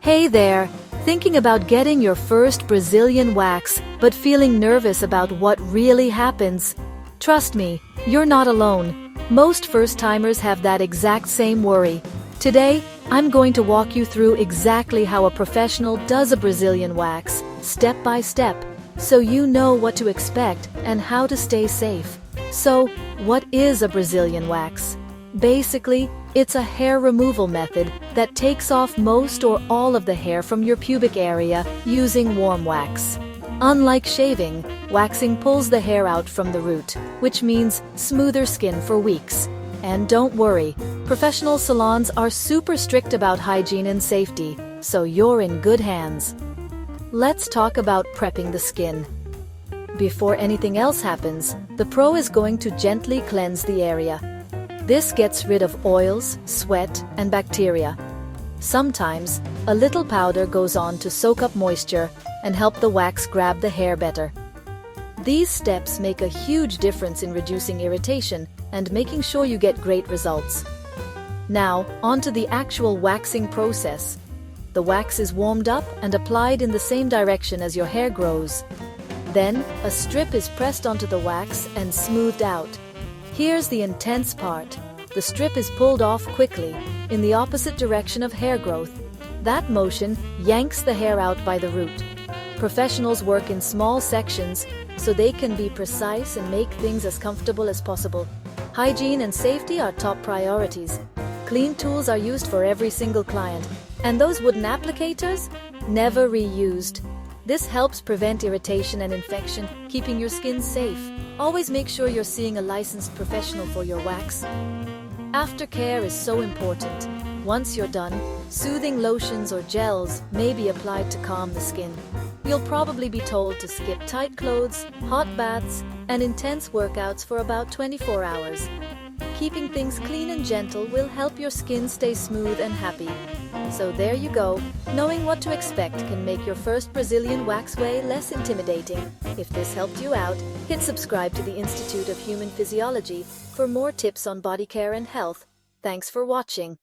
Hey there! Thinking about getting your first Brazilian wax, but feeling nervous about what really happens? Trust me, you're not alone. Most first-timers have that exact same worry. Today, I'm going to walk you through exactly how a professional does a Brazilian wax, step by step, so you know what to expect and how to stay safe. So, what is a Brazilian wax? Basically, it's a hair removal method that takes off most or all of the hair from your pubic area using warm wax. Unlike shaving, waxing pulls the hair out from the root, which means smoother skin for weeks. And don't worry, professional salons are super strict about hygiene and safety, so you're in good hands. Let's talk about prepping the skin. Before anything else happens, the pro is going to gently cleanse the area. This gets rid of oils, sweat, and bacteria. Sometimes, a little powder goes on to soak up moisture and help the wax grab the hair better. These steps make a huge difference in reducing irritation and making sure you get great results. Now, on to the actual waxing process. The wax is warmed up and applied in the same direction as your hair grows. Then, a strip is pressed onto the wax and smoothed out. Here's the intense part. The strip is pulled off quickly, in the opposite direction of hair growth. That motion yanks the hair out by the root. Professionals work in small sections, so they can be precise and make things as comfortable as possible. Hygiene and safety are top priorities. Clean tools are used for every single client, and those wooden applicators? Never reused. This helps prevent irritation and infection, keeping your skin safe. Always make sure you're seeing a licensed professional for your wax. Aftercare is so important. Once you're done, soothing lotions or gels may be applied to calm the skin. You'll probably be told to skip tight clothes, hot baths, and intense workouts for about 24 hours. Keeping things clean and gentle will help your skin stay smooth and happy. So there you go. Knowing what to expect can make your first Brazilian wax way less intimidating. If this helped you out, hit subscribe to the Institute of Human Physiology for more tips on body care and health. Thanks for watching.